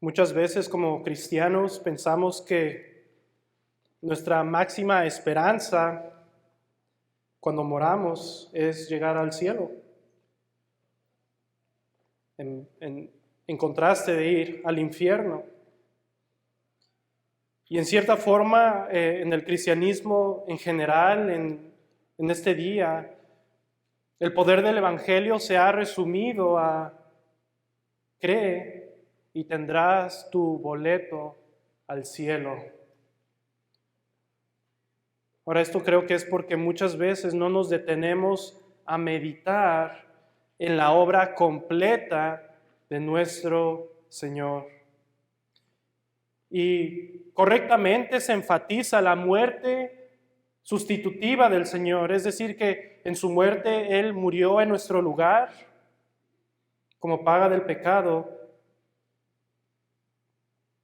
Muchas veces como cristianos pensamos que nuestra máxima esperanza cuando moramos es llegar al cielo. En contraste de ir al infierno. Y en cierta forma, en el cristianismo en general, en este día, el poder del Evangelio se ha resumido a cree y tendrás tu boleto al cielo. Ahora, esto creo que es porque muchas veces no nos detenemos a meditar en la obra completa de nuestro Señor. Y correctamente se enfatiza la muerte sustitutiva del Señor, es decir, que en su muerte Él murió en nuestro lugar como paga del pecado,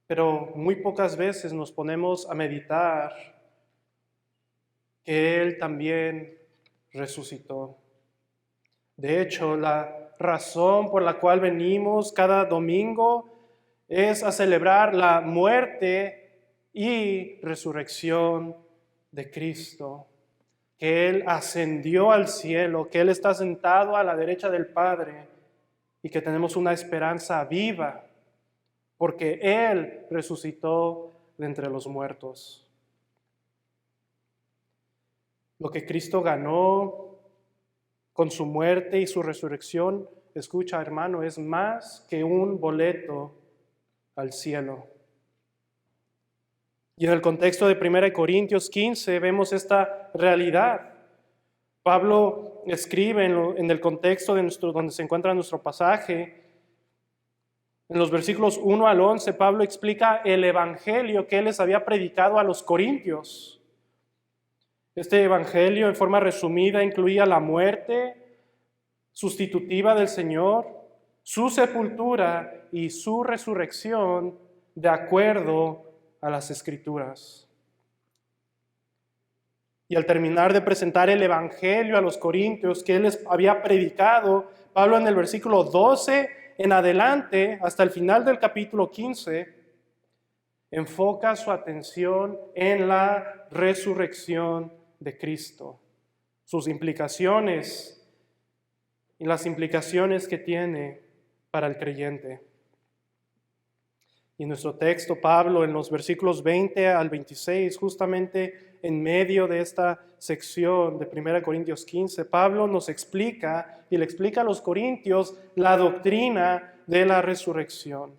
pero muy pocas veces nos ponemos a meditar que Él también resucitó. De hecho, la razón por la cual venimos cada domingo es a celebrar la muerte y resurrección de Cristo, que Él ascendió al cielo, que Él está sentado a la derecha del Padre y que tenemos una esperanza viva, porque Él resucitó de entre los muertos. Lo que Cristo ganó con su muerte y su resurrección, escucha, hermano, es más que un boleto al cielo. Y en el contexto de 1 Corintios 15 vemos esta realidad. Pablo escribe en el contexto de donde se encuentra nuestro pasaje, en los versículos 1 al 11, Pablo explica el evangelio que él les había predicado a los corintios. Este evangelio, en forma resumida, incluía la muerte sustitutiva del Señor, su sepultura y su resurrección de acuerdo a las Escrituras. Y al terminar de presentar el evangelio a los corintios que él les había predicado, Pablo en el versículo 12 en adelante, hasta el final del capítulo 15, enfoca su atención en la resurrección de Cristo, sus implicaciones y las implicaciones que tiene para el creyente. Y en nuestro texto, Pablo, en los versículos 20 al 26, justamente en medio de esta sección de 1 Corintios 15, Pablo nos explica y le explica a los corintios la doctrina de la resurrección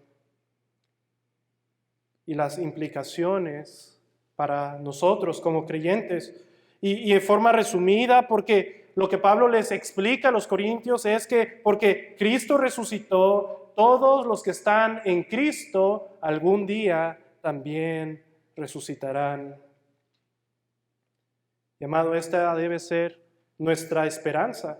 y las implicaciones para nosotros como creyentes. Y en forma resumida, porque lo que Pablo les explica a los corintios es que porque Cristo resucitó, todos los que están en Cristo algún día también resucitarán. Y amado, esta debe ser nuestra esperanza.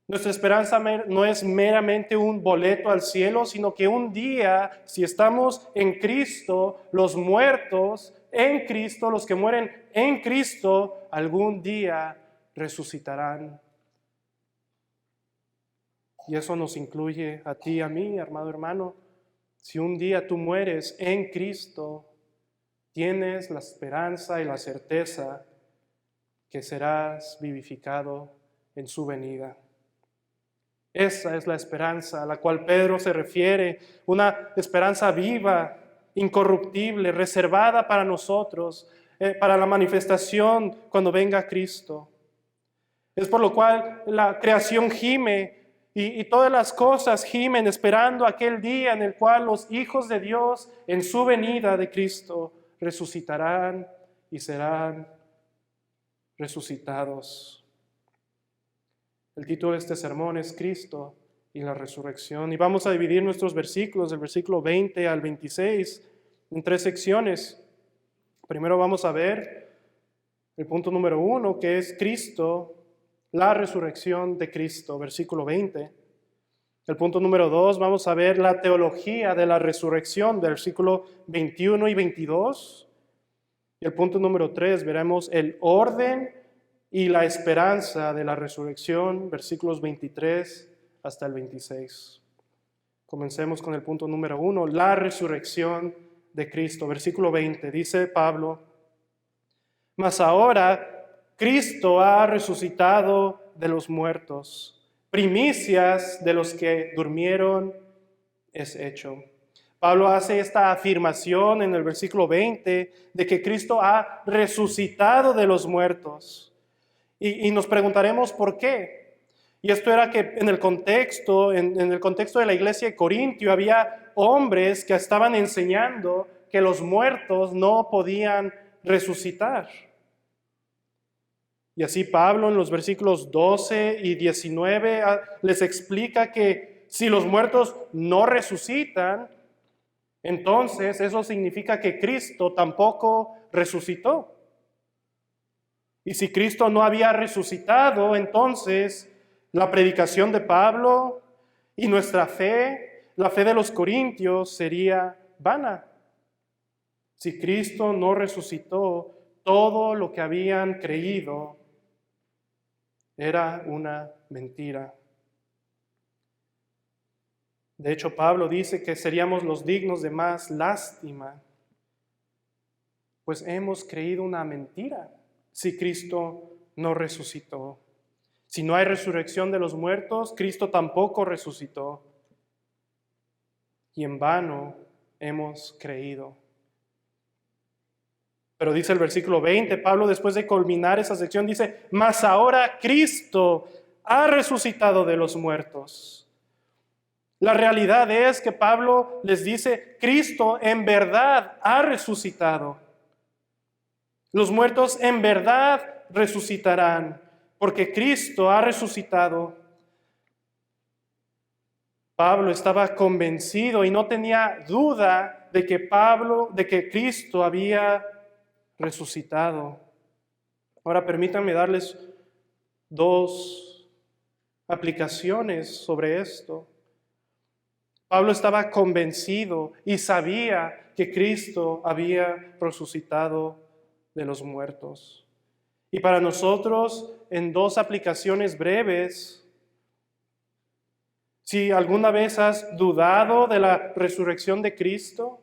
Nuestra esperanza no es meramente un boleto al cielo, sino que un día, si estamos en Cristo, los muertos en Cristo, los que mueren en Cristo, algún día resucitarán. Y eso nos incluye a ti y a mí, amado hermano. Si un día tú mueres en Cristo, tienes la esperanza y la certeza que serás vivificado en su venida. Esa es la esperanza a la cual Pedro se refiere, una esperanza viva, incorruptible, reservada para nosotros, para la manifestación cuando venga Cristo. Es por lo cual la creación gime y todas las cosas gimen esperando aquel día en el cual los hijos de Dios en su venida de Cristo resucitarán y serán resucitados. El título de este sermón es Cristo y la resurrección. Y vamos a dividir nuestros versículos, del versículo 20 al 26, en 3 secciones. Primero vamos a ver el punto número 1, que es Cristo, la resurrección de Cristo, versículo 20. El punto número 2, vamos a ver la teología de la resurrección, versículo 21 y 22. Y el punto número 3, veremos el orden y la esperanza de la resurrección, versículos 23 hasta el 26. Comencemos con el punto número 1, la resurrección de Cristo. Versículo 20, dice Pablo: mas ahora Cristo ha resucitado de los muertos, primicias de los que durmieron es hecho. Pablo hace esta afirmación en el versículo 20 de que Cristo ha resucitado de los muertos. Y nos preguntaremos por qué. Y esto era que en el contexto de la iglesia de Corintio había hombres que estaban enseñando que los muertos no podían resucitar. Y así Pablo en los versículos 12 y 19 les explica que si los muertos no resucitan, entonces eso significa que Cristo tampoco resucitó. Y si Cristo no había resucitado, entonces la predicación de Pablo y nuestra fe, la fe de los corintios, sería vana. Si Cristo no resucitó, todo lo que habían creído era una mentira. De hecho, Pablo dice que seríamos los dignos de más lástima, pues hemos creído una mentira si Cristo no resucitó. Si no hay resurrección de los muertos, Cristo tampoco resucitó. Y en vano hemos creído. Pero dice el versículo 20, Pablo, después de culminar esa sección, dice: mas ahora Cristo ha resucitado de los muertos. La realidad es que Pablo les dice: Cristo en verdad ha resucitado. Los muertos en verdad resucitarán, porque Cristo ha resucitado. Pablo estaba convencido y no tenía duda de que Cristo había resucitado. Ahora permítanme darles dos aplicaciones sobre esto. Pablo estaba convencido y sabía que Cristo había resucitado de los muertos. Y para nosotros, en dos aplicaciones breves, si alguna vez has dudado de la resurrección de Cristo,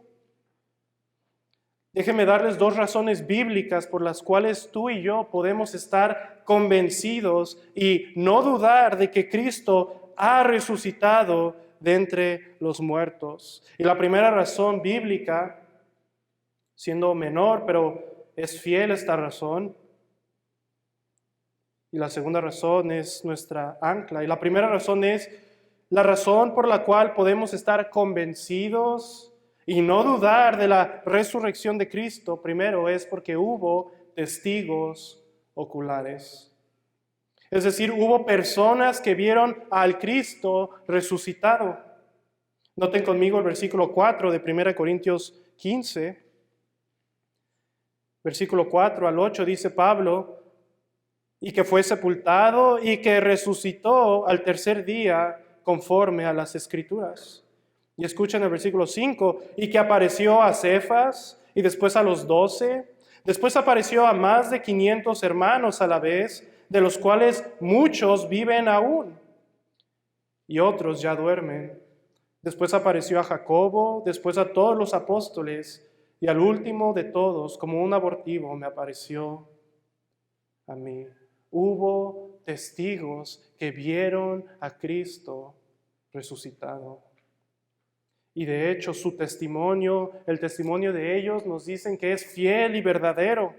déjenme darles dos razones bíblicas por las cuales tú y yo podemos estar convencidos y no dudar de que Cristo ha resucitado de entre los muertos. Y la primera razón bíblica, siendo menor, pero es fiel esta razón. Y la segunda razón es nuestra ancla. Y la primera razón es la razón por la cual podemos estar convencidos y no dudar de la resurrección de Cristo. Primero es porque hubo testigos oculares. Es decir, hubo personas que vieron al Cristo resucitado. Noten conmigo el versículo 4 de 1 Corintios 15. Versículo 4 al 8 dice Pablo: y que fue sepultado y que resucitó al tercer día conforme a las Escrituras. Y escuchen el versículo 5, y que apareció a Cefas y después a los 12, después apareció a más de 500 hermanos a la vez, de los cuales muchos viven aún y otros ya duermen. Después apareció a Jacobo, después a todos los apóstoles, y al último de todos, como un abortivo, me apareció a mí. Hubo testigos que vieron a Cristo resucitado. Y de hecho su testimonio, el testimonio de ellos nos dicen que es fiel y verdadero.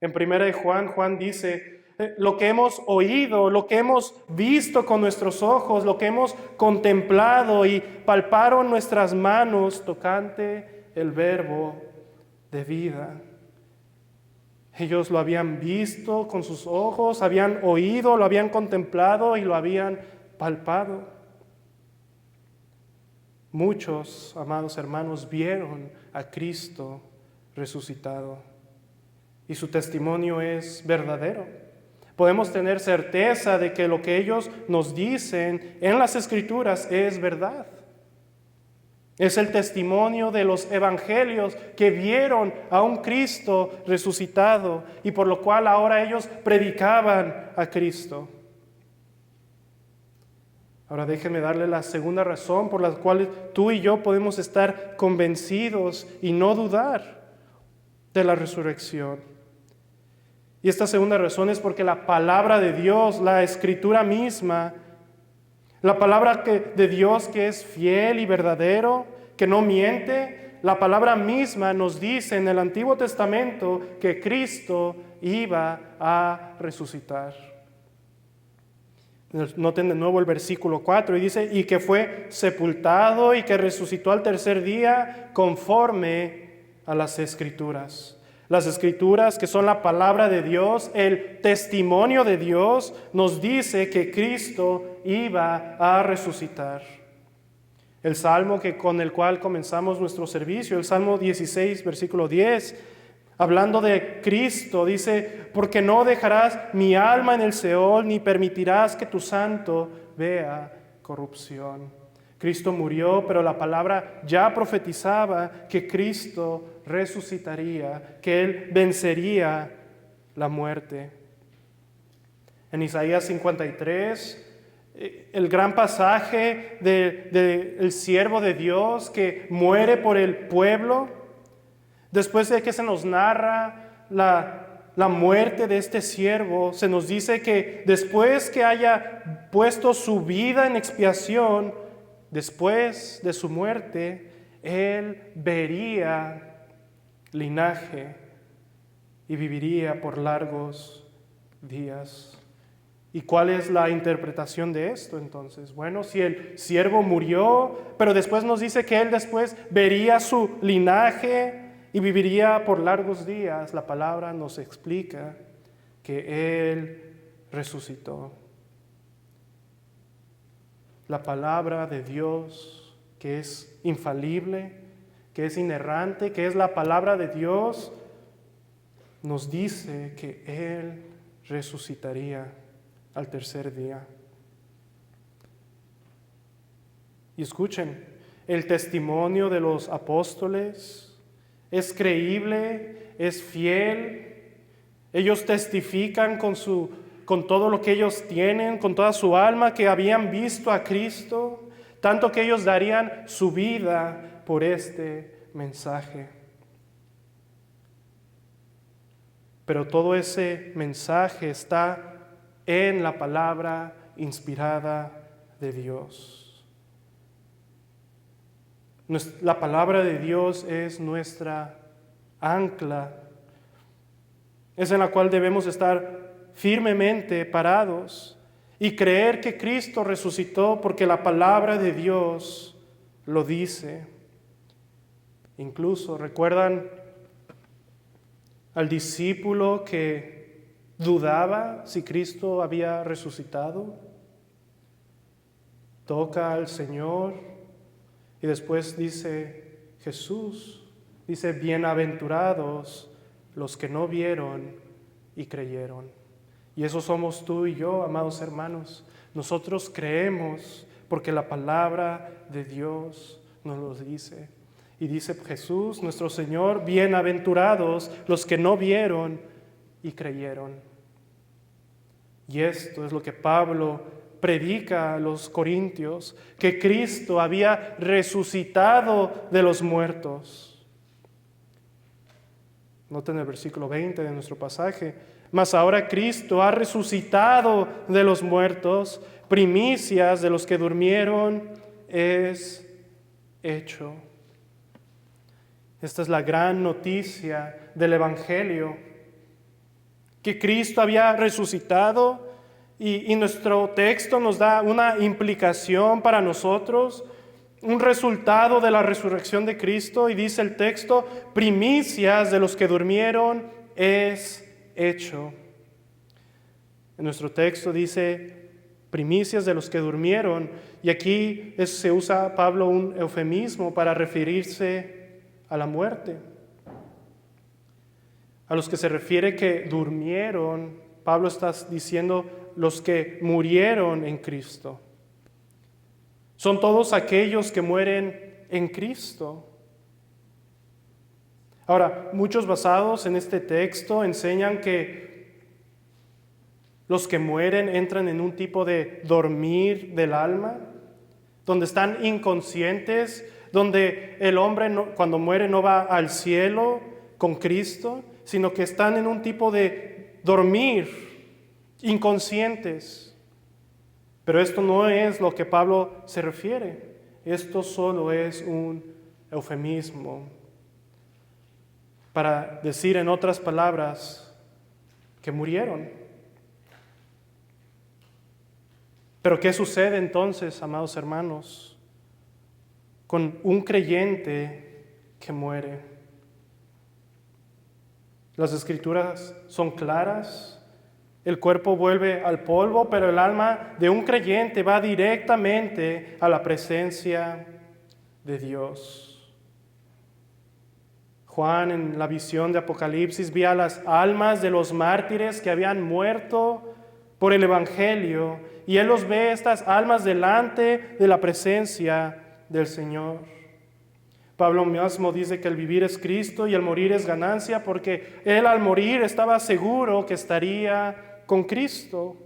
En 1 Juan, Juan dice: lo que hemos oído, lo que hemos visto con nuestros ojos, lo que hemos contemplado y palparon nuestras manos tocante el verbo de vida. Ellos lo habían visto con sus ojos, habían oído, lo habían contemplado y lo habían palpado. Muchos, amados hermanos, vieron a Cristo resucitado y su testimonio es verdadero. Podemos tener certeza de que lo que ellos nos dicen en las Escrituras es verdad. Es el testimonio de los evangelios que vieron a un Cristo resucitado y por lo cual ahora ellos predicaban a Cristo. Ahora déjeme darle la segunda razón por la cual tú y yo podemos estar convencidos y no dudar de la resurrección. Y esta segunda razón es porque la palabra de Dios, la Escritura misma, la palabra de Dios que es fiel y verdadero, que no miente, la palabra misma nos dice en el Antiguo Testamento que Cristo iba a resucitar. Noten de nuevo el versículo 4 y dice, y que fue sepultado y que resucitó al tercer día conforme a las Escrituras. Las Escrituras, que son la palabra de Dios, el testimonio de Dios, nos dice que Cristo iba a resucitar. El salmo con el cual comenzamos nuestro servicio, el Salmo 16, versículo 10, hablando de Cristo, dice, porque no dejarás mi alma en el Seol, ni permitirás que tu santo vea corrupción. Cristo murió, pero la palabra ya profetizaba que Cristo resucitaría, que Él vencería la muerte. En Isaías 53, el gran pasaje del siervo de Dios que muere por el pueblo, después de que se nos narra la muerte de este siervo, se nos dice que después que haya puesto su vida en expiación, después de su muerte, Él vería linaje y viviría por largos días. ¿Y cuál es la interpretación de esto entonces? Bueno, si el siervo murió, pero después nos dice que Él después vería su linaje y viviría por largos días, la palabra nos explica que Él resucitó. La palabra de Dios, que es infalible, que es inerrante, que es la palabra de Dios, nos dice que Él resucitaría al tercer día. Y escuchen, el testimonio de los apóstoles es creíble, es fiel. Ellos testifican con todo lo que ellos tienen, con toda su alma, que habían visto a Cristo, tanto que ellos darían su vida por este mensaje. Pero todo ese mensaje está en la palabra inspirada de Dios. La palabra de Dios es nuestra ancla, es en la cual debemos estar firmemente parados y creer que Cristo resucitó porque la palabra de Dios lo dice. Incluso, ¿recuerdan al discípulo que dudaba si Cristo había resucitado? Toca al Señor y después dice Jesús, dice, bienaventurados los que no vieron y creyeron. Y eso somos tú y yo, amados hermanos. Nosotros creemos porque la palabra de Dios nos lo dice. Y dice Jesús, nuestro Señor, bienaventurados los que no vieron y creyeron. Y esto es lo que Pablo predica a los corintios, que Cristo había resucitado de los muertos. Noten el versículo 20 de nuestro pasaje. Mas ahora Cristo ha resucitado de los muertos, primicias de los que durmieron es hecho. Esta es la gran noticia del Evangelio, que Cristo había resucitado y nuestro texto nos da una implicación para nosotros, un resultado de la resurrección de Cristo, y dice el texto, primicias de los que durmieron es hecho. En nuestro texto dice primicias de los que durmieron, y aquí se usa Pablo un eufemismo para referirse a la muerte. A los que se refiere que durmieron, Pablo está diciendo los que murieron en Cristo. Son todos aquellos que mueren en Cristo. Ahora, muchos basados en este texto enseñan que Los que mueren entran en un tipo de dormir del alma, donde están inconscientes, donde el hombre cuando muere no va al cielo con Cristo, sino que están en un tipo de dormir, inconscientes. Pero esto no es lo que Pablo se refiere. Esto solo es un eufemismo para decir, en otras palabras, que murieron. Pero ¿qué sucede entonces, amados hermanos, con un creyente que muere? Las Escrituras son claras. El cuerpo vuelve al polvo, pero el alma de un creyente va directamente a la presencia de Dios. Juan, en la visión de Apocalipsis, vio las almas de los mártires que habían muerto por el Evangelio, y él los ve, estas almas, delante de la presencia del Señor. Pablo mismo dice que el vivir es Cristo y el morir es ganancia, porque él al morir estaba seguro que estaría con Cristo.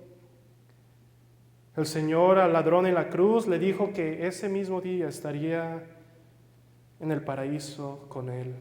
El Señor al ladrón en la cruz le dijo que ese mismo día estaría en el paraíso con él.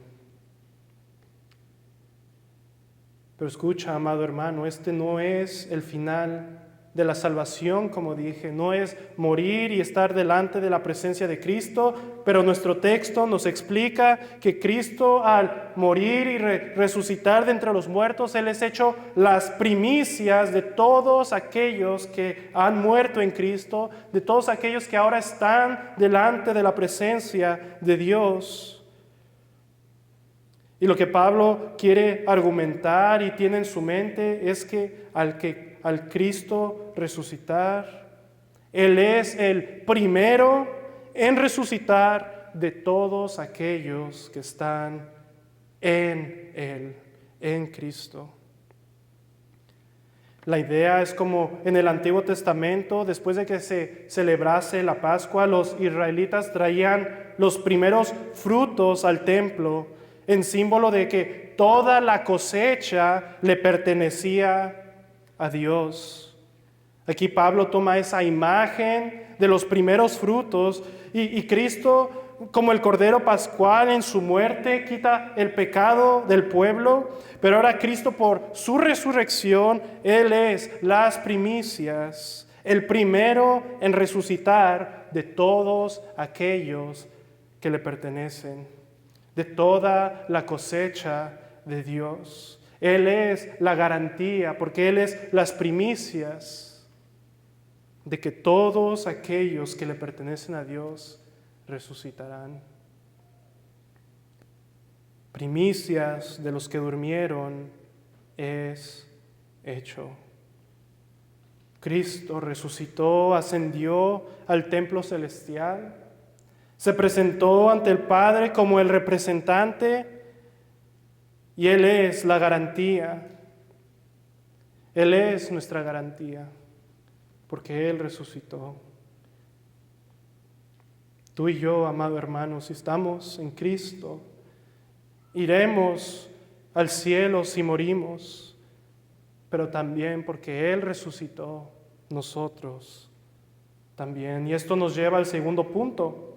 Pero escucha, amado hermano, este no es el final de la salvación, como dije, no es morir y estar delante de la presencia de Cristo, pero nuestro texto nos explica que Cristo, al morir y resucitar de entre los muertos, Él es hecho las primicias de todos aquellos que han muerto en Cristo, de todos aquellos que ahora están delante de la presencia de Dios. Y lo que Pablo quiere argumentar y tiene en su mente es que al Cristo resucitar, Él es el primero en resucitar de todos aquellos que están en Él, en Cristo. La idea es como en el Antiguo Testamento, después de que se celebrase la Pascua, los israelitas traían los primeros frutos al templo, en símbolo de que toda la cosecha le pertenecía a Dios. Aquí Pablo toma esa imagen de los primeros frutos y Cristo, como el Cordero Pascual en su muerte, quita el pecado del pueblo, pero ahora Cristo por su resurrección, Él es las primicias, el primero en resucitar de todos aquellos que le pertenecen, de toda la cosecha de Dios. Él es la garantía, porque Él es las primicias de que todos aquellos que le pertenecen a Dios resucitarán. Primicias de los que durmieron es hecho. Cristo resucitó, ascendió al templo celestial, se presentó ante el Padre como el representante y Él es la garantía. Él es nuestra garantía porque Él resucitó. Tú y yo, amado hermano, si estamos en Cristo, iremos al cielo si morimos, pero también porque Él resucitó, nosotros también. Y esto nos lleva al segundo punto.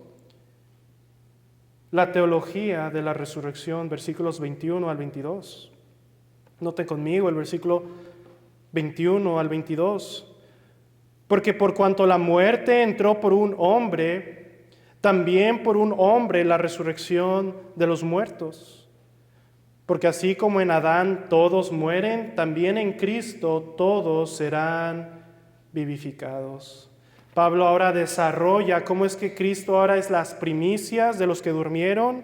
La teología de la resurrección, versículos 21 al 22. Noten conmigo el versículo 21 al 22. Porque por cuanto la muerte entró por un hombre, también por un hombre la resurrección de los muertos. Porque así como en Adán todos mueren, también en Cristo todos serán vivificados. Pablo ahora desarrolla cómo es que Cristo ahora es las primicias de los que durmieron.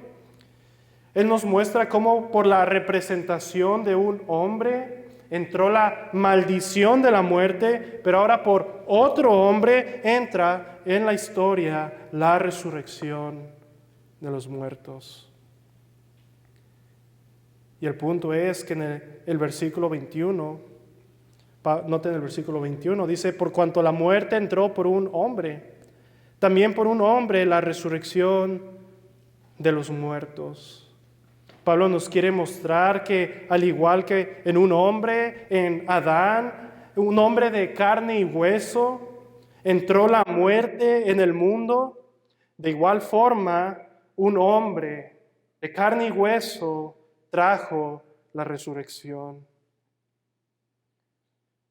Él nos muestra cómo por la representación de un hombre entró la maldición de la muerte, pero ahora por otro hombre entra en la historia la resurrección de los muertos. Y el punto es que en el versículo 21, noten el versículo 21, dice, por cuanto la muerte entró por un hombre, también por un hombre la resurrección de los muertos. Pablo nos quiere mostrar que al igual que en un hombre, en Adán, un hombre de carne y hueso, entró la muerte en el mundo. De igual forma, un hombre de carne y hueso trajo la resurrección.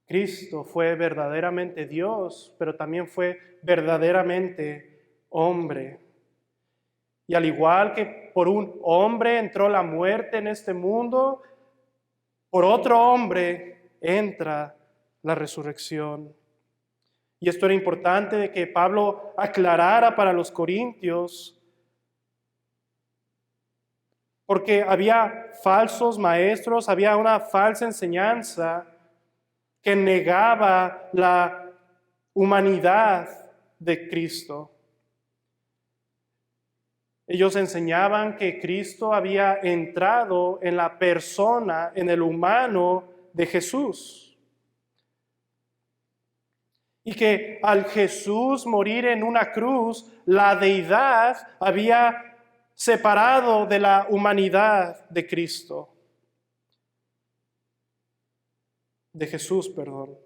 Cristo fue verdaderamente Dios, pero también fue verdaderamente hombre. Y al igual que por un hombre entró la muerte en este mundo, por otro hombre entra la resurrección. Y esto era importante de que Pablo aclarara para los corintios, porque había falsos maestros, había una falsa enseñanza que negaba la humanidad de Cristo. Ellos enseñaban que Cristo había entrado en la persona, en el humano de Jesús. Y que al Jesús morir en una cruz, la deidad había separado de la humanidad de Cristo. De Jesús, perdón.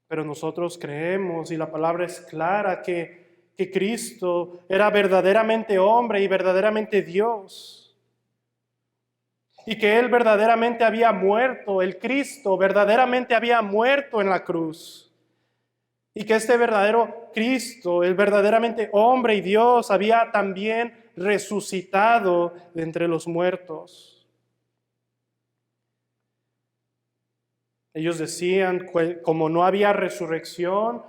Pero nosotros creemos, y la palabra es clara, que Cristo era verdaderamente hombre y verdaderamente Dios. Y que Él verdaderamente había muerto, el Cristo verdaderamente había muerto en la cruz. Y que este verdadero Cristo, el verdaderamente hombre y Dios, había también resucitado de entre los muertos. Ellos decían, como no había resurrección,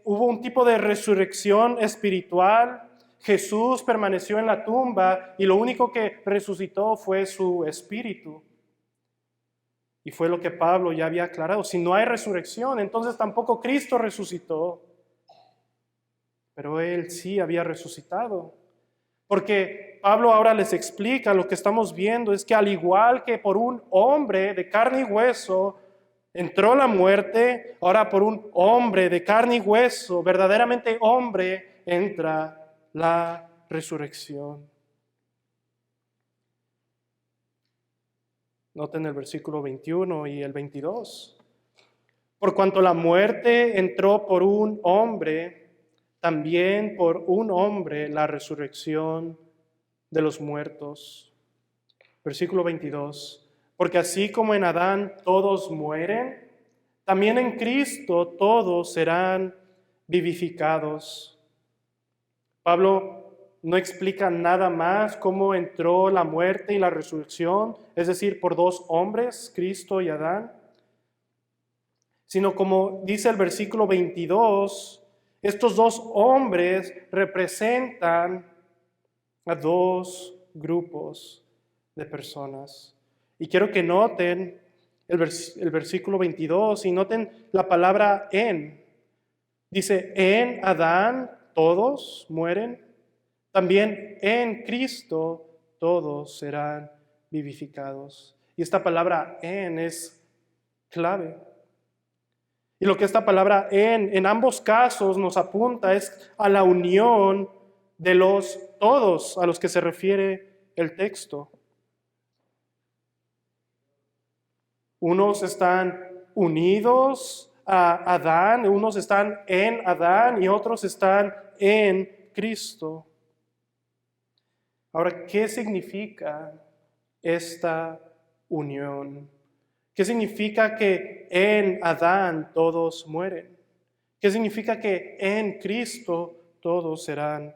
hubo un tipo de resurrección espiritual. Jesús permaneció en la tumba y lo único que resucitó fue su espíritu. Y fue lo que Pablo ya había aclarado. Si no hay resurrección, entonces tampoco Cristo resucitó. Pero Él sí había resucitado. Porque Pablo ahora les explica, lo que estamos viendo es que al igual que por un hombre de carne y hueso, entró la muerte, ahora por un hombre de carne y hueso, verdaderamente hombre, entra la resurrección. Noten el versículo 21 y el 22. Por cuanto la muerte entró por un hombre, también por un hombre la resurrección de los muertos. Versículo 22. Porque así como en Adán todos mueren, también en Cristo todos serán vivificados. Pablo no explica nada más cómo entró la muerte y la resurrección, es decir, por dos hombres, Cristo y Adán, sino como dice el versículo 22, estos dos hombres representan a dos grupos de personas. Y quiero que noten el versículo 22 y noten la palabra en. Dice, en Adán todos mueren, también en Cristo todos serán vivificados. Y esta palabra en es clave. Y lo que esta palabra en ambos casos nos apunta es a la unión de los todos a los que se refiere el texto. Unos están unidos a Adán, unos están en Adán y otros están en Cristo. Ahora, ¿qué significa esta unión? ¿Qué significa que en Adán todos mueren? ¿Qué significa que en Cristo todos serán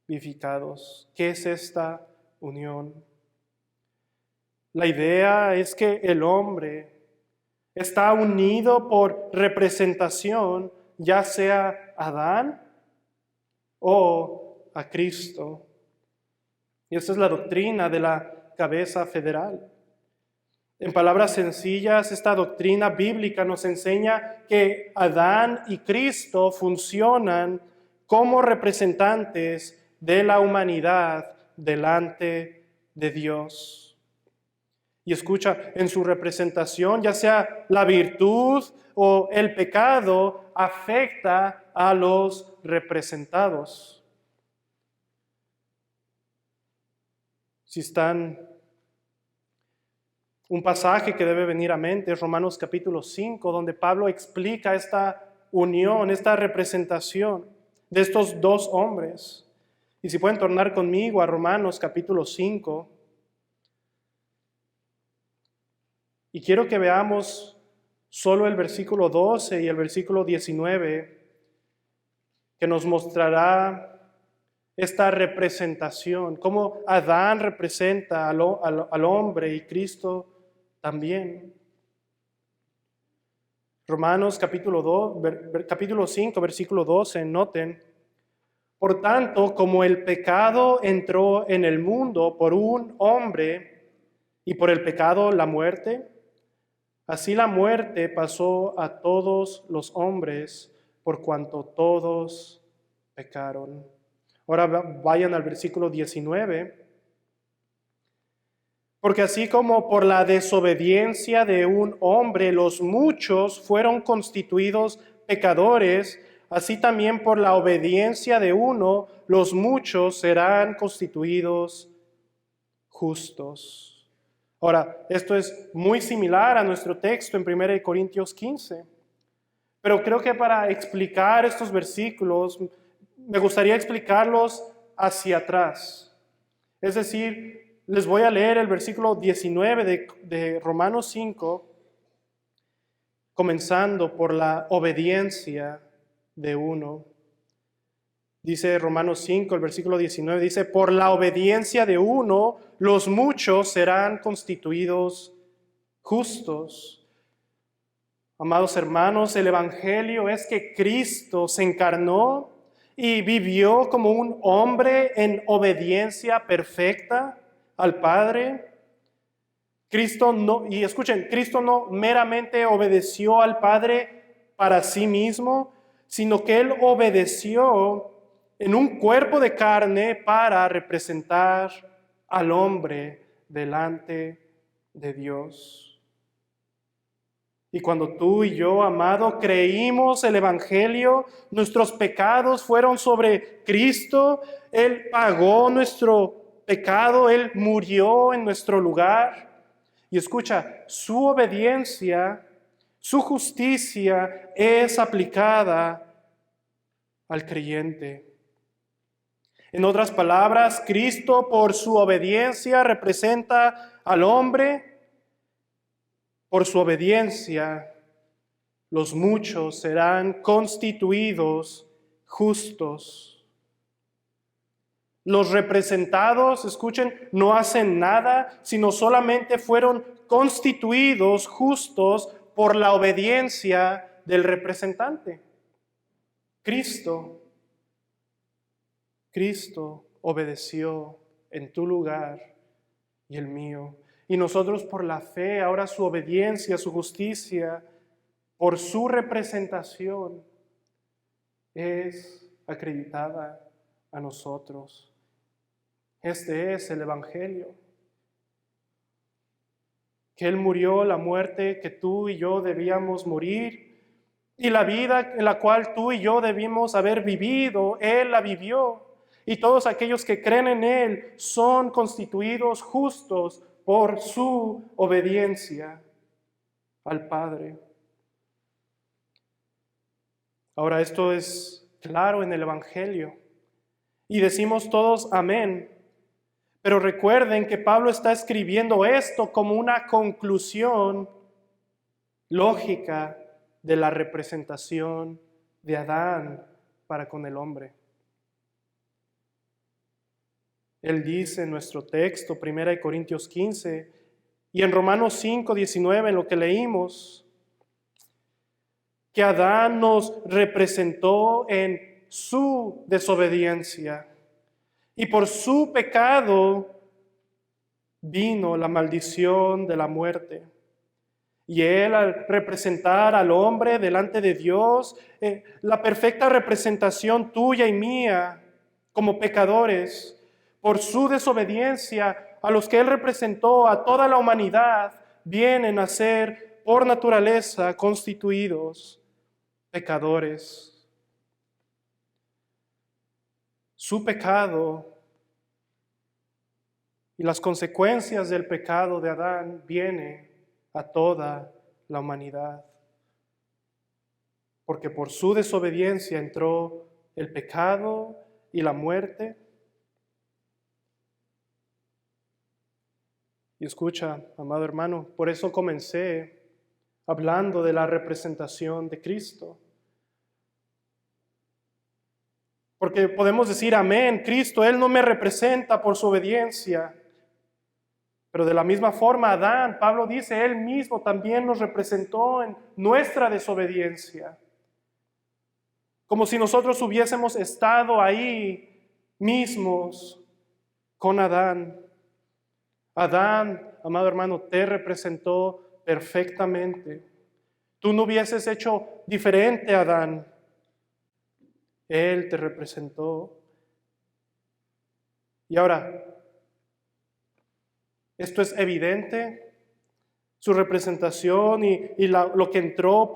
vivificados? ¿Qué es esta unión? La idea es que el hombre está unido por representación, ya sea a Adán o a Cristo. Y esta es la doctrina de la cabeza federal. En palabras sencillas, esta doctrina bíblica nos enseña que Adán y Cristo funcionan como representantes de la humanidad delante de Dios. Y escucha, en su representación, ya sea la virtud o el pecado, afecta a los representados. Si están Un pasaje que debe venir a mente es Romanos capítulo 5, donde Pablo explica esta unión, esta representación de estos dos hombres. Y si pueden tornar conmigo a Romanos capítulo 5, y quiero que veamos solo el versículo 12 y el versículo 19, que nos mostrará esta representación, cómo Adán representa al hombre y Cristo también. Romanos capítulo 5, versículo 12, noten: por tanto, como el pecado entró en el mundo por un hombre y por el pecado la muerte, así la muerte pasó a todos los hombres por cuanto todos pecaron. Ahora vayan al versículo 19. Porque así como por la desobediencia de un hombre los muchos fueron constituidos pecadores, así también por la obediencia de uno los muchos serán constituidos justos. Ahora, esto es muy similar a nuestro texto en 1 Corintios 15. Pero creo que para explicar estos versículos, me gustaría explicarlos hacia atrás. Es decir, les voy a leer el versículo 19 de Romanos 5, comenzando por la obediencia de uno. Dice Romanos 5, el versículo 19, dice: por la obediencia de uno, los muchos serán constituidos justos. Amados hermanos, el Evangelio es que Cristo se encarnó y vivió como un hombre en obediencia perfecta al Padre. Cristo no, y escuchen, Cristo no meramente obedeció al Padre para sí mismo, sino que Él obedeció en un cuerpo de carne para representar al hombre delante de Dios. Y cuando tú y yo, amado, creímos el Evangelio, nuestros pecados fueron sobre Cristo. Él pagó nuestro pecado, Él murió en nuestro lugar. Y escucha, su obediencia, su justicia es aplicada al creyente. En otras palabras, Cristo por su obediencia representa al hombre. Por su obediencia, los muchos serán constituidos justos. Los representados, escuchen, no hacen nada, sino solamente fueron constituidos justos por la obediencia del representante. Cristo obedeció en tu lugar y el mío. Y nosotros por la fe, ahora su obediencia, su justicia, por su representación, es acreditada a nosotros. Este es el Evangelio. Que Él murió la muerte que tú y yo debíamos morir, y la vida en la cual tú y yo debimos haber vivido, Él la vivió. Y todos aquellos que creen en Él son constituidos justos por su obediencia al Padre. Ahora, esto es claro en el Evangelio. Y decimos todos amén. Pero recuerden que Pablo está escribiendo esto como una conclusión lógica de la representación de Adán para con el hombre. Él dice en nuestro texto, 1 Corintios 15, y en Romanos 5, 19, en lo que leímos, que Adán nos representó en su desobediencia, y por su pecado vino la maldición de la muerte. Y Él, al representar al hombre delante de Dios, la perfecta representación tuya y mía como pecadores, por su desobediencia, a los que Él representó, a toda la humanidad, vienen a ser por naturaleza constituidos pecadores. Su pecado Y las consecuencias del pecado de Adán vienen a toda la humanidad. Porque por su desobediencia entró el pecado y la muerte. Y escucha, amado hermano, por eso comencé hablando de la representación de Cristo. Porque podemos decir, amén, Cristo, Él no me representa por su obediencia. Pero de la misma forma, Adán, Pablo dice, Él mismo también nos representó en nuestra desobediencia. Como si nosotros hubiésemos estado ahí mismos con Adán. Adán, amado hermano, te representó perfectamente. Tú no hubieses hecho diferente a Adán. Él te representó. Y ahora, esto es evidente, su representación y lo que entró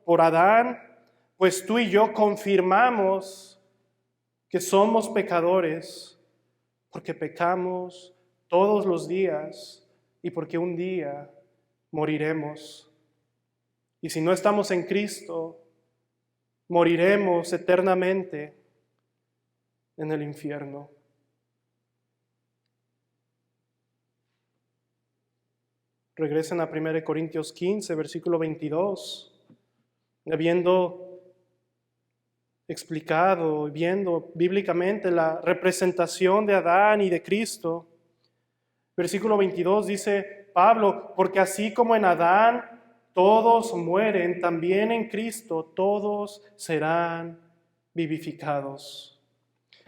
por Adán, pues tú y yo confirmamos que somos pecadores, porque pecamos todos los días y porque un día moriremos. Y si no estamos en Cristo, moriremos eternamente en el infierno. Regresen a 1 Corintios 15, versículo 22. Habiendo explicado, viendo bíblicamente la representación de Adán y de Cristo, versículo 22 dice Pablo, porque así como en Adán todos mueren, también en Cristo todos serán vivificados.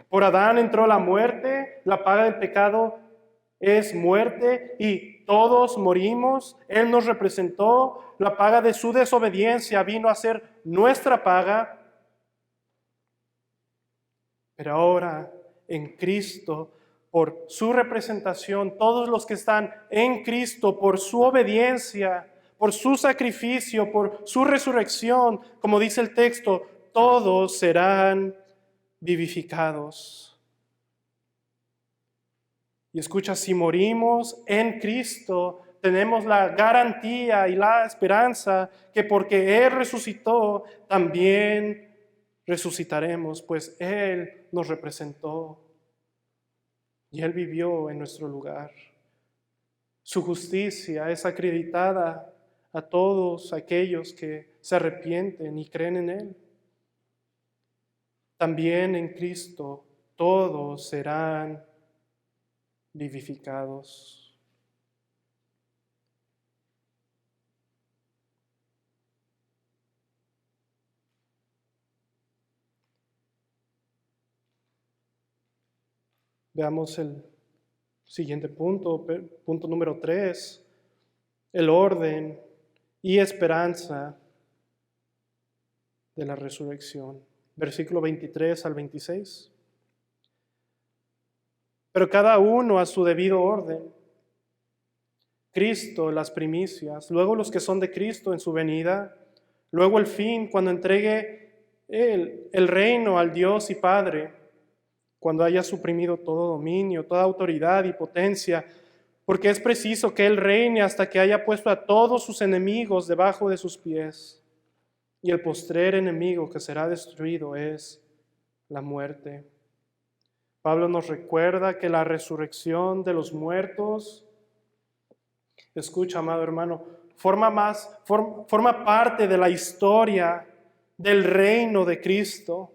Por Adán entró la muerte, la paga del pecado es muerte y todos morimos. Él nos representó, la paga de su desobediencia vino a ser nuestra paga. Pero ahora en Cristo, por su representación, todos los que están en Cristo, por su obediencia, por su sacrificio, por su resurrección, como dice el texto, todos serán vivificados. Y escucha, si morimos en Cristo, tenemos la garantía y la esperanza que porque Él resucitó, también resucitaremos, pues Él nos representó y Él vivió en nuestro lugar. Su justicia es acreditada a todos aquellos que se arrepienten y creen en Él. También en Cristo todos serán vivificados. Veamos el siguiente punto, punto número 3, el orden y esperanza de la resurrección. Versículo 23 al 26. Pero cada uno a su debido orden. Cristo, las primicias, luego los que son de Cristo en su venida, luego el fin, cuando entregue el reino al Dios y Padre, cuando haya suprimido todo dominio, toda autoridad y potencia, porque es preciso que Él reine hasta que haya puesto a todos sus enemigos debajo de sus pies. Y el postrer enemigo que será destruido es la muerte. Pablo nos recuerda que la resurrección de los muertos, escucha, amado hermano, forma parte de la historia del reino de Cristo,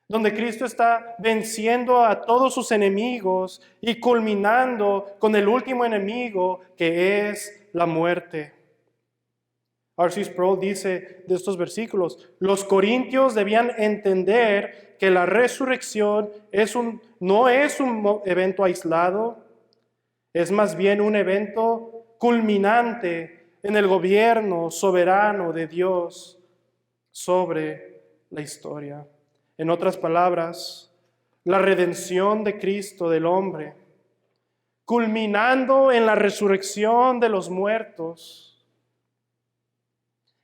donde Cristo está venciendo a todos sus enemigos y culminando con el último enemigo que es la muerte. R.C. Sproul dice de estos versículos, los corintios debían entender que la resurrección no es un evento aislado, es más bien un evento culminante en el gobierno soberano de Dios sobre la historia. En otras palabras, la redención de Cristo del hombre, culminando en la resurrección de los muertos,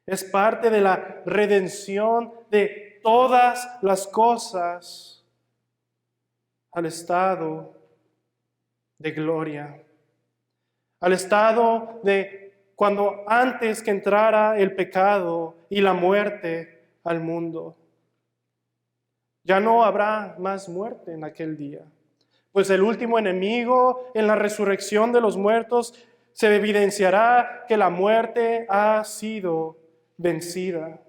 es parte de la redención de todas las cosas al estado de gloria, al estado de cuando antes que entrara el pecado y la muerte al mundo. Ya no habrá más muerte en aquel día, pues el último enemigo en la resurrección de los muertos se evidenciará que la muerte ha sido vencida.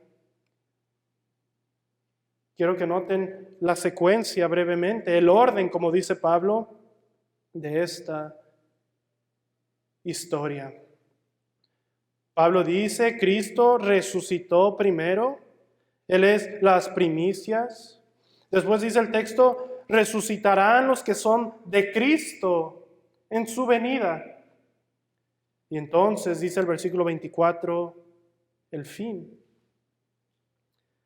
Quiero que noten la secuencia brevemente, el orden, como dice Pablo, de esta historia. Pablo dice, Cristo resucitó primero, Él es las primicias. Después dice el texto, resucitarán los que son de Cristo en su venida. Y entonces dice el versículo 24, el fin.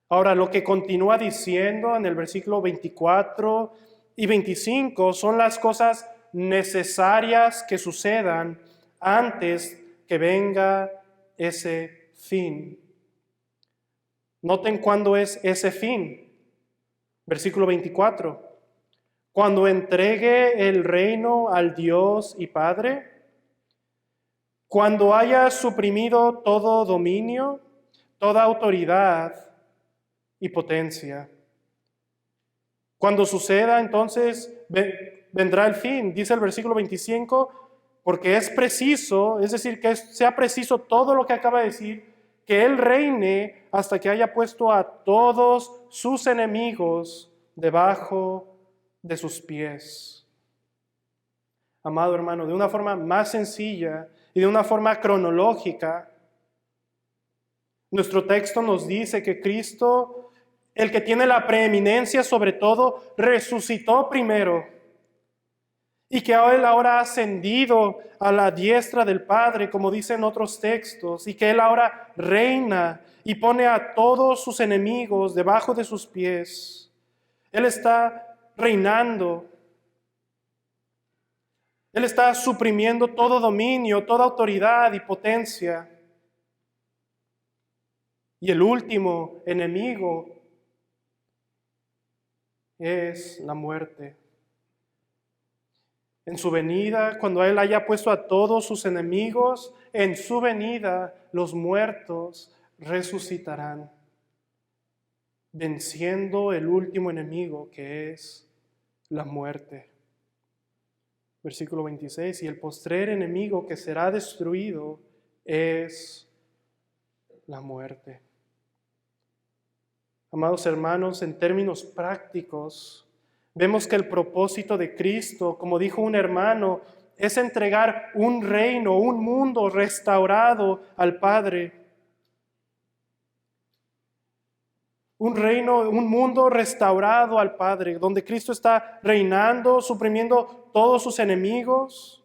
Ahora, lo que continúa diciendo en el versículo 24 y 25 son las cosas necesarias que sucedan antes que venga ese fin. Noten cuándo es ese fin. Versículo 24. Cuando entregue el reino al Dios y Padre, cuando haya suprimido todo dominio, toda autoridad y potencia. Cuando suceda, entonces vendrá el fin, dice el versículo 25, porque es preciso, es decir, que sea preciso todo lo que acaba de decir, que Él reine hasta que haya puesto a todos sus enemigos debajo de sus pies. Amado hermano, de una forma más sencilla y de una forma cronológica, nuestro texto nos dice que Cristo, el que tiene la preeminencia sobre todo, resucitó primero y que Él ahora ha ascendido a la diestra del Padre, como dicen otros textos, y que Él ahora reina y pone a todos sus enemigos debajo de sus pies. Él está reinando. Él está suprimiendo todo dominio, toda autoridad y potencia. Y el último enemigo es la muerte. En su venida, cuando Él haya puesto a todos sus enemigos, en su venida los muertos resucitarán, venciendo el último enemigo que es la muerte. Versículo 26, y el postrer enemigo que será destruido es la muerte. Amados hermanos, en términos prácticos, vemos que el propósito de Cristo, como dijo un hermano, es entregar un reino, un mundo restaurado al Padre. Un reino, un mundo restaurado al Padre, donde Cristo está reinando, suprimiendo todos sus enemigos.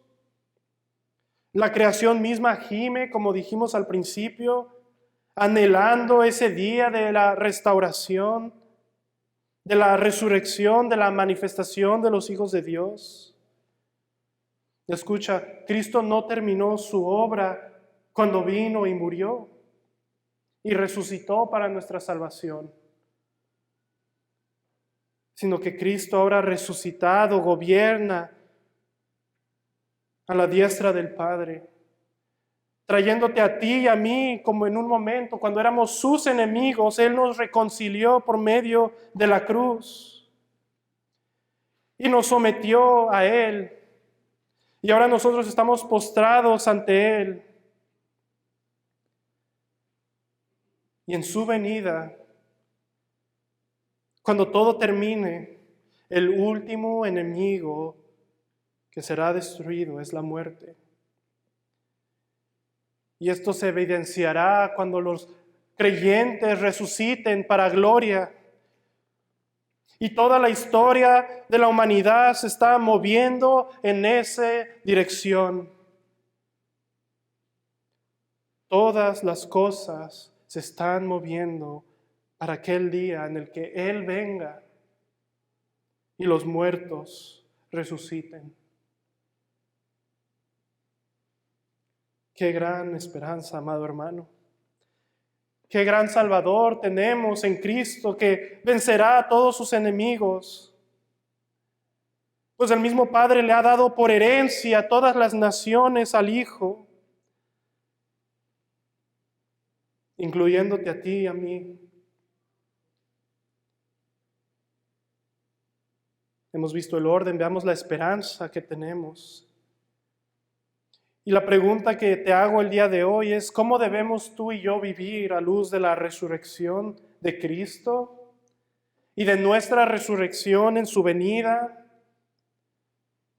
La creación misma gime, como dijimos al principio, anhelando ese día de la restauración, de la resurrección, de la manifestación de los hijos de Dios. Escucha, Cristo no terminó su obra cuando vino y murió y resucitó para nuestra salvación, sino que Cristo ahora resucitado gobierna a la diestra del Padre, trayéndote a ti y a mí como en un momento, cuando éramos sus enemigos, Él nos reconcilió por medio de la cruz y nos sometió a Él. Y ahora nosotros estamos postrados ante Él. Y en su venida, cuando todo termine, el último enemigo que será destruido es la muerte. Y esto se evidenciará cuando los creyentes resuciten para gloria. Y toda la historia de la humanidad se está moviendo en esa dirección. Todas las cosas se están moviendo para aquel día en el que Él venga y los muertos resuciten. Qué gran esperanza, amado hermano. Qué gran Salvador tenemos en Cristo que vencerá a todos sus enemigos. Pues el mismo Padre le ha dado por herencia a todas las naciones al Hijo, incluyéndote a ti y a mí. Hemos visto el orden, veamos la esperanza que tenemos. Y la pregunta que te hago el día de hoy es, ¿cómo debemos tú y yo vivir a luz de la resurrección de Cristo y de nuestra resurrección en su venida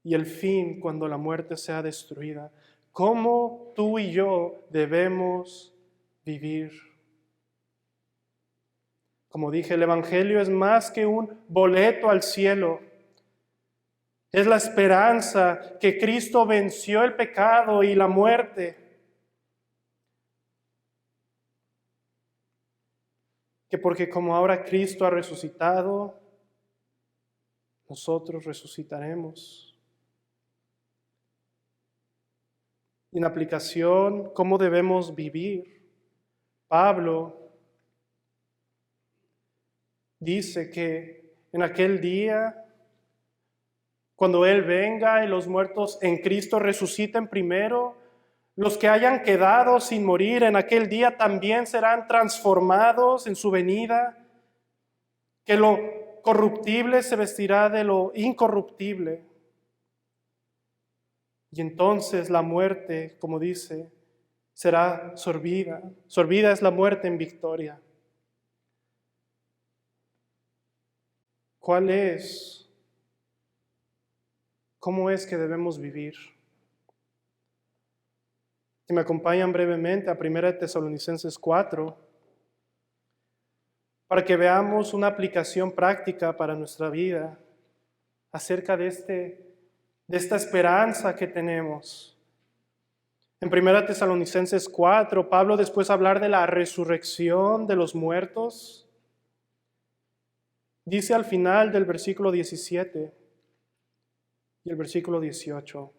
y el fin cuando la muerte sea destruida? ¿Cómo tú y yo debemos vivir? Como dije, el Evangelio es más que un boleto al cielo. Es la esperanza que Cristo venció el pecado y la muerte. Que porque como ahora Cristo ha resucitado, nosotros resucitaremos. En aplicación, ¿cómo debemos vivir? Pablo dice que en aquel día, cuando Él venga y los muertos en Cristo resuciten primero, los que hayan quedado sin morir en aquel día también serán transformados en su venida, que lo corruptible se vestirá de lo incorruptible. Y entonces la muerte, como dice, será sorbida. Sorbida es la muerte en victoria. ¿Cuál es? ¿Cómo es que debemos vivir? Si me acompañan brevemente a 1 Tesalonicenses 4, para que veamos una aplicación práctica para nuestra vida acerca de esta esperanza que tenemos. En 1 Tesalonicenses 4, Pablo, después de hablar de la resurrección de los muertos, dice al final del versículo 17 y el versículo 18.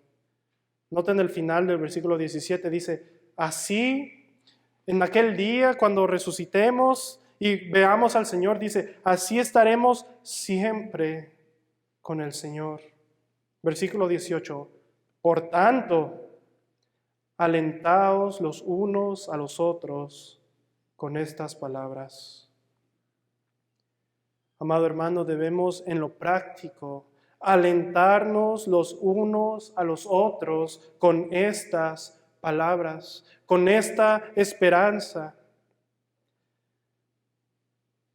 Noten el final del versículo 17, dice, así en aquel día cuando resucitemos y veamos al Señor, dice, así estaremos siempre con el Señor. Versículo 18, por tanto, alentaos los unos a los otros con estas palabras. Amado hermano, debemos en lo práctico alentarnos los unos a los otros con estas palabras, con esta esperanza.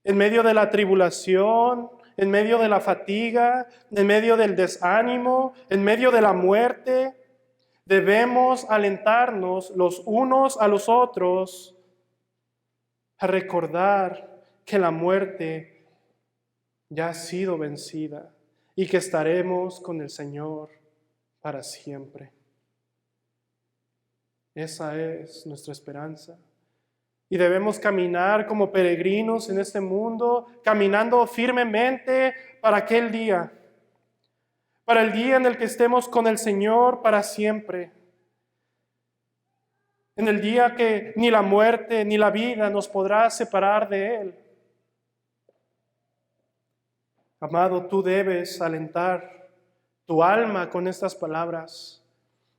En medio de la tribulación, en medio de la fatiga, en medio del desánimo, en medio de la muerte, debemos alentarnos los unos a los otros a recordar que la muerte ya ha sido vencida y que estaremos con el Señor para siempre. Esa es nuestra esperanza. Y debemos caminar como peregrinos en este mundo, caminando firmemente para aquel día, para el día en el que estemos con el Señor para siempre. En el día que ni la muerte ni la vida nos podrá separar de Él. Amado, tú debes alentar tu alma con estas palabras.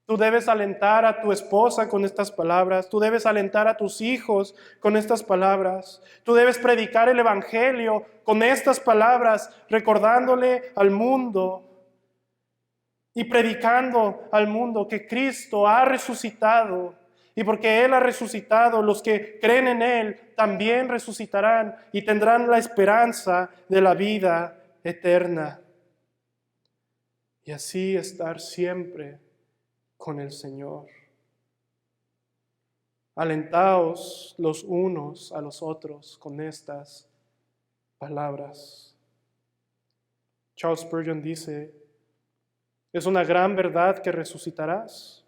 Tú debes alentar a tu esposa con estas palabras. Tú debes alentar a tus hijos con estas palabras. Tú debes predicar el Evangelio con estas palabras, recordándole al mundo y predicando al mundo que Cristo ha resucitado. Y porque Él ha resucitado, los que creen en Él también resucitarán y tendrán la esperanza de la vida eterna. Y así estar siempre con el Señor. Alentaos los unos a los otros con estas palabras. Charles Spurgeon dice, es una gran verdad que resucitarás,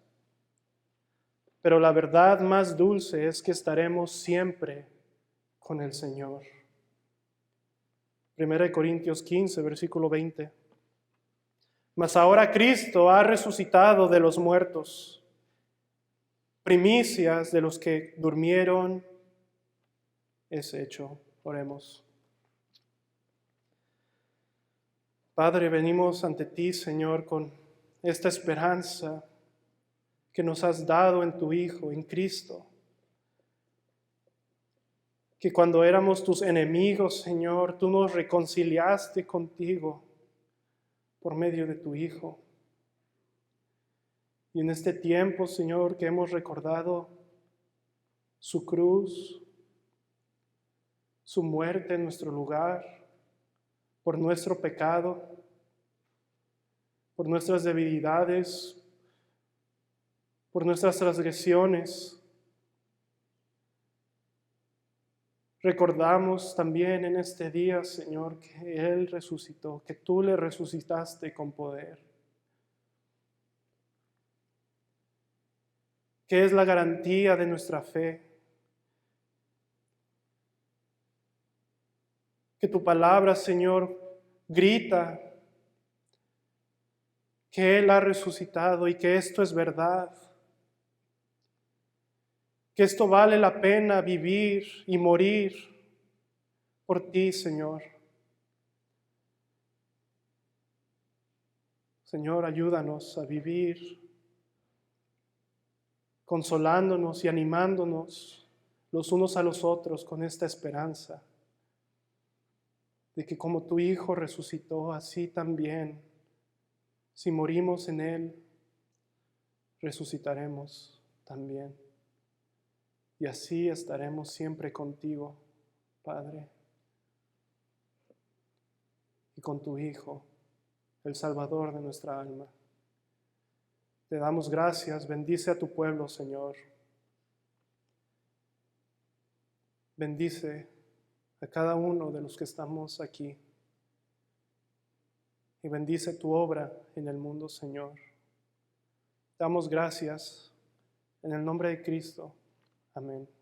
pero la verdad más dulce es que estaremos siempre con el Señor. 1 Corintios 15, versículo 20. Mas ahora Cristo ha resucitado de los muertos, primicias de los que durmieron es hecho. Oremos. Padre, venimos ante ti, Señor, con esta esperanza que nos has dado en tu Hijo, en Cristo. Que cuando éramos tus enemigos, Señor, tú nos reconciliaste contigo por medio de tu Hijo. Y en este tiempo, Señor, que hemos recordado su cruz, su muerte en nuestro lugar, por nuestro pecado, por nuestras debilidades, por nuestras transgresiones. Recordamos también en este día, Señor, que Él resucitó, que tú le resucitaste con poder. Que es la garantía de nuestra fe. Que tu palabra, Señor, grita que Él ha resucitado y que esto es verdad. Que esto vale la pena vivir y morir por ti, Señor. Señor, ayúdanos a vivir consolándonos y animándonos los unos a los otros con esta esperanza de que como tu Hijo resucitó, así también, si morimos en Él, resucitaremos también. Y así estaremos siempre contigo, Padre, y con tu Hijo, el Salvador de nuestra alma. Te damos gracias, bendice a tu pueblo, Señor. Bendice a cada uno de los que estamos aquí. Y bendice tu obra en el mundo, Señor. Damos gracias en el nombre de Cristo. Amén.